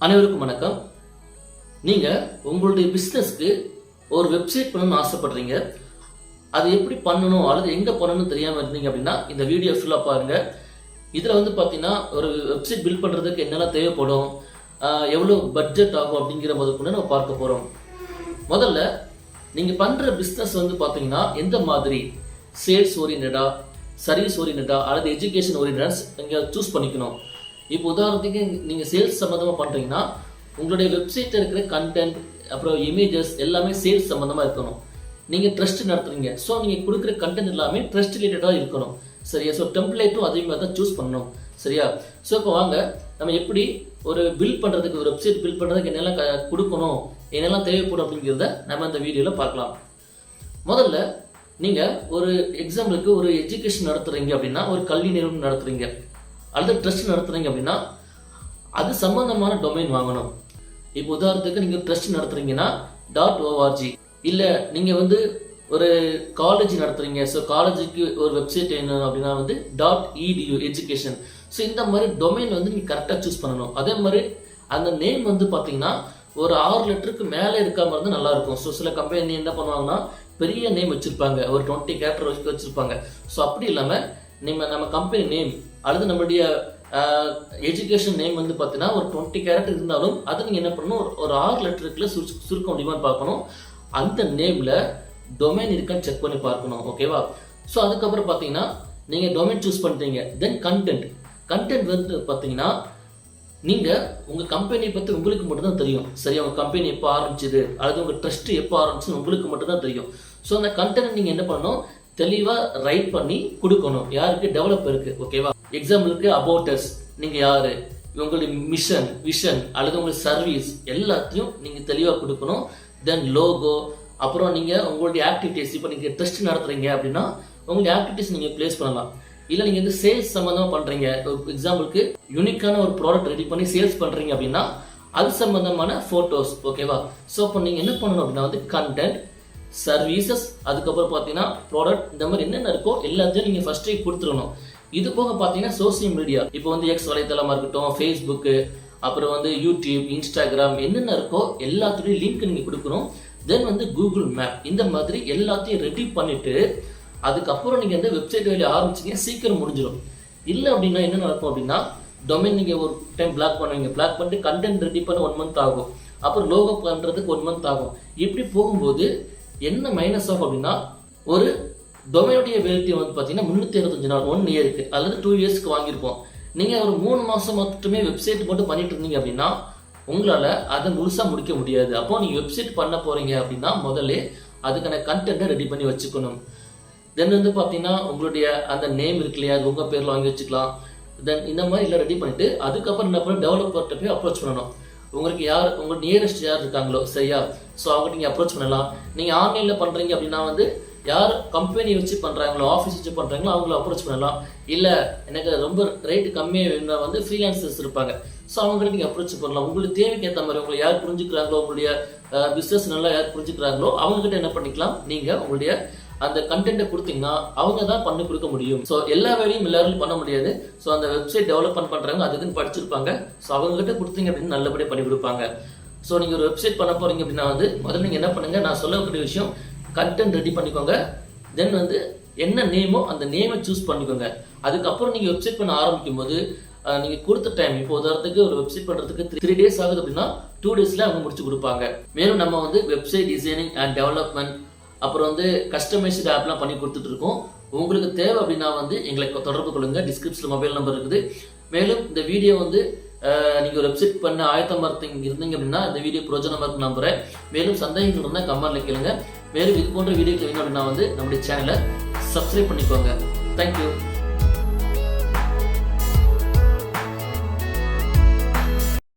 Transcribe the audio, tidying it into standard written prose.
அனைவருக்கும் வணக்கம். நீங்க உங்களுடைய பிசினஸ்க்கு ஒரு வெப்சைட் பண்ணணும்னு ஆசைப்படுறீங்க. அது எப்படி பண்ணணும் அல்லது எங்க பண்ணணும்னு தெரியாம இருந்தீங்க அப்படின்னா இந்த வீடியோ ஃபுல்லா பாருங்க. இதுல பாத்தீங்கன்னா ஒரு வெப்சைட் பில்ட் பண்றதுக்கு என்னெல்லாம் தேவைப்படும், எவ்வளவு பட்ஜெட் ஆகும் அப்படிங்கிற முதற்கொண்டு நம்ம பார்க்க போறோம். முதல்ல நீங்க பண்ற பிசினஸ் பாத்தீங்கன்னா எந்த மாதிரி சேல்ஸ் ஓரியன்டா, சர்வீஸ் ஓரியன்டா அல்லது எஜுகேஷன் ஓரியன்டா நீங்க சூஸ் பண்ணிக்கணும். இப்போ உதாரணத்துக்கு நீங்கள் சேல்ஸ் சம்மந்தமாக பண்ணுறீங்கன்னா உங்களுடைய வெப்சைட்டில் இருக்கிற கண்டென்ட் அப்புறம் இமேஜஸ் எல்லாமே சேல்ஸ் சம்மந்தமாக இருக்கணும். நீங்கள் ட்ரஸ்ட் நடத்துறீங்க, ஸோ நீங்கள் கொடுக்குற கண்டென்ட் எல்லாமே ட்ரஸ்ட் ரிலேட்டடாக இருக்கணும். சரியா? ஸோ டெம்ப்ளேட்டும் அதே மாதிரி தான் சூஸ் பண்ணணும். சரியா? ஸோ இப்போ வாங்க நம்ம எப்படி ஒரு பில்ட் பண்ணுறதுக்கு, ஒரு வெப்சைட் பில்ட் பண்ணுறதுக்கு என்னெல்லாம் கொடுக்கணும், என்னெல்லாம் தேவைப்படும் அப்படிங்கிறத நம்ம இந்த வீடியோவில் பார்க்கலாம். முதல்ல நீங்கள் ஒரு எக்ஸாம்பிளுக்கு ஒரு எஜுகேஷன் நடத்துகிறீங்க அப்படின்னா, ஒரு கல்வி நிறுவனம் நடத்துகிறீங்க அல்லது ட்ரஸ்ட் நடத்துறீங்க அப்படின்னா அது சம்பந்தமான டொமைன் வாங்கணும். இப்போ உதாரணத்துக்கு நீங்கள் ட்ரஸ்ட் நடத்துறீங்கன்னா .org, இல்லை நீங்கள் ஒரு காலேஜ் நடத்துறீங்க, ஸோ காலேஜுக்கு ஒரு வெப்சைட் என்ன அப்படின்னா .edu எஜுகேஷன். ஸோ இந்த மாதிரி டொமைன் நீங்கள் கரெக்டாக சூஸ் பண்ணணும். அதே மாதிரி அந்த நேம் பார்த்தீங்கன்னா ஒரு 6 லெட்டருக்கு மேலே இருக்காம இருந்தால் நல்லா இருக்கும். ஸோ சில கம்பெனி என்ன பண்ணுவாங்கன்னா பெரிய நேம் வச்சிருப்பாங்க, ஒரு 20 கேரக்டர் வச்சிருப்பாங்க. ஸோ அப்படி இல்லாமல் நம்ம கம்பெனி நேம் அல்லது நம்மளுடைய எஜுகேஷன் நேம் பார்த்தீங்கன்னா ஒரு 20 கேரக்டர் இருந்தாலும் அதை நீங்கள் என்ன பண்ணணும், ஒரு 6 லெட்டருக்குள்ள சுருக்க முடியுமான்னு பார்க்கணும். அந்த நேமில் டொமைன் இருக்கான்னு செக் பண்ணி பார்க்கணும். ஓகேவா? ஸோ அதுக்கப்புறம் பார்த்தீங்கன்னா நீங்கள் டொமைன் சூஸ் பண்ணுறீங்க. தென் கண்டென்ட் பார்த்தீங்கன்னா நீங்கள் உங்கள் கம்பெனியை பற்றி உங்களுக்கு மட்டும்தான் தெரியும். சரியா? உங்கள் கம்பெனி எப்போ ஆரம்பிச்சுது அல்லது உங்கள் ட்ரஸ்ட் எப்போ ஆரம்பிச்சுன்னு உங்களுக்கு மட்டும்தான் தெரியும். ஸோ அந்த கண்டென்ட் நீங்கள் என்ன பண்ணணும், தெளிவாக ரைட் பண்ணி கொடுக்கணும். யாருக்கு? டெவலப்பருக்கு. ஓகேவா? எக்ஸாம்பிளுக்கு அபவுட் அஸ், நீங்கள் யார், உங்களுடைய மிஷன், விஷன் அல்லது உங்களுடைய சர்வீஸ் எல்லாத்தையும் நீங்கள் தெளிவாக கொடுக்கணும். தென் லோகோ, அப்புறம் நீங்கள் உங்களுடைய ஆக்டிவிட்டீஸ், இப்போ நீங்கள் ட்ரஸ்ட் நடத்துறீங்க அப்படின்னா உங்களுடைய ஆக்டிவிட்டீஸ் நீங்கள் பிளேஸ் பண்ணலாம். இல்லை நீங்கள் சேல்ஸ் சம்மந்தமாக பண்ணுறீங்க, எக்ஸாம்பிளுக்கு யூனிக்கான ஒரு ப்ராடக்ட் ரெடி பண்ணி சேல்ஸ் பண்ணுறீங்க அப்படின்னா அது சம்மந்தமான ஃபோட்டோஸ். ஓகேவா? ஸோ இப்போ நீங்கள் என்ன பண்ணணும் அப்படின்னா கண்டென்ட், சர்வீசஸ், அதுக்கப்புறம் பார்த்தீங்கன்னா ப்ராடக்ட், இந்த மாதிரி என்னென்ன இருக்கோ எல்லாத்தையும் நீங்கள் ஃபர்ஸ்டே கொடுத்துடணும். இது போக பார்த்தீங்கன்னா சோசியல் மீடியா, இப்போ எக்ஸ் வலைத்தளமாக இருக்கட்டும், ஃபேஸ்புக்கு, அப்புறம் யூடியூப், இன்ஸ்டாகிராம், என்னென்ன இருக்கோ எல்லாத்துலேயும் லிங்க் நீங்கள் கொடுக்கணும். தென் கூகுள் மேப், இந்த மாதிரி எல்லாத்தையும் ரெடி பண்ணிட்டு அதுக்கப்புறம் நீங்கள் வெப்சைட் வேலையை ஆரம்பிச்சிங்க, சீக்கிரம் முடிஞ்சிடும். இல்லை அப்படின்னா என்ன நடக்கும் அப்படின்னா டொமைன் நீங்கள் ஒரு டைம் பிளாக் பண்ணுவீங்க, பிளாக் பண்ணிட்டு கண்டென்ட் ரெடி பண்ண 1 மந்த் ஆகும், அப்புறம் லோகோ பண்ணுறதுக்கு 1 மந்த் ஆகும். இப்படி போகும்போது என்ன மைனஸ் ஆகும் அப்படின்னா ஒரு டொமைனுடைய வேலிட்டி பார்த்தீங்கன்னா 365 நாள், 1 இயருக்கு அல்லது 2 இயர்ஸ்க்கு வாங்கியிருப்போம். நீங்கள் ஒரு 3 மாதம் மட்டுமே வெப்சைட் மட்டும் பண்ணிட்டு இருந்தீங்க அப்படின்னா உங்களால் அதை முழுசாக முடிக்க முடியாது. அப்போ நீங்கள் வெப்சைட் பண்ண போகிறீங்க அப்படின்னா முதல்ல அதுக்கான கண்டென்ட்டை ரெடி பண்ணி வச்சுக்கணும். தென் பார்த்தீங்கன்னா உங்களுடைய அந்த நேம் இருக்கு இல்லையா, அது உங்கள் பேரில் வாங்கி வச்சுக்கலாம். தென் இந்த மாதிரி எல்லாம் ரெடி பண்ணிவிட்டு அதுக்கப்புறம் என்ன பண்ணணும், டெவலப்பர்கிட்ட போய் அப்ரோச் பண்ணணும். உங்களுக்கு யார், உங்கள் நியரஸ்ட் யார் இருக்காங்களோ, சரியா, ஸோ அவங்க நீங்கள் அப்ரோச் பண்ணலாம். நீங்கள் ஆன்லைனில் பண்ணுறீங்க அப்படின்னா யார் கம்பெனி வச்சு பண்ணுறாங்களோ, ஆஃபீஸ் வச்சு பண்ணுறாங்களோ அவங்கள அப்ரோச் பண்ணலாம். இல்லை எனக்கு ரொம்ப ரேட்டு கம்மியாக வேணும்னா ஃப்ரீலான்சர்ஸ் இருப்பாங்க, ஸோ அவங்கள்ட்ட நீங்கள் அப்ரோச் பண்ணலாம். உங்களுக்கு தேவைக்கு ஏற்ற மாதிரி உங்களை யார் புரிஞ்சுக்கிறாங்களோ, உங்களுடைய பிஸ்னஸ் நல்லா யார் புரிஞ்சுக்கிறாங்களோ அவங்ககிட்ட என்ன பண்ணிக்கலாம், நீங்கள் உங்களுடைய அந்த கண்டென்ட்டை கொடுத்தீங்கன்னா அவங்க தான் பண்ணி கொடுக்க முடியும். ஸோ எல்லா வேலையும் எல்லாரும் பண்ண முடியாது. ஸோ அந்த வெப்சைட் டெவலப்மெண்ட் பண்ணுறவங்க அதுக்குன்னு படிச்சிருப்பாங்க, ஸோ அவங்ககிட்ட கொடுத்தீங்க அப்படின்னு நல்லபடியாக பண்ணி கொடுப்பாங்க. ஸோ நீங்கள் ஒரு வெப்சைட் பண்ண போகிறீங்க அப்படின்னா முதல்ல நீங்கள் என்ன பண்ணுங்கள், நான் சொல்லக்கூடிய விஷயம் கண்டென்ட் ரெடி பண்ணிக்கோங்க. தென் என்ன நேமோ அந்த நேமை சூஸ் பண்ணிக்கோங்க. அதுக்கப்புறம் நீங்கள் வெப்சைட் பண்ண ஆரம்பிக்கும் போது நீங்கள் கொடுத்த டைம், இப்போ உதாரணத்துக்கு ஒரு வெப்சைட் பண்ணுறதுக்கு 3 டேஸ் ஆகுது அப்படின்னா 2 டேஸில் அவங்க முடிச்சு கொடுப்பாங்க. மேலும் நம்ம வெப்சைட் டிசைனிங் அண்ட் டெவலப்மெண்ட், அப்புறம் கஸ்டமைஸ்டு ஆப்லாம் பண்ணி கொடுத்துட்டு இருக்கோம். உங்களுக்கு தேவை அப்படின்னா எங்களை தொடர்பு கொள்ளுங்க. டிஸ்கிரிப்ஷனில் மொபைல் நம்பர் இருக்குது. மேலும் இந்த வீடியோ நீங்கள் ஒரு வெப்சைட் பண்ண ஆயத்தமாக இருந்தீங்க அப்படின்னா இந்த வீடியோ பிரோஜனமாக இருக்கு நம்புறேன். மேலும் சந்தேகங்கள் இருந்தால் கமெண்ட்ல கேளுங்க. மேலும் இது போன்ற வீடியோ வேணும் அப்படின்னா நம்முடைய சேனலை சப்ஸ்கிரைப் பண்ணிக்கோங்க. தேங்க்யூ.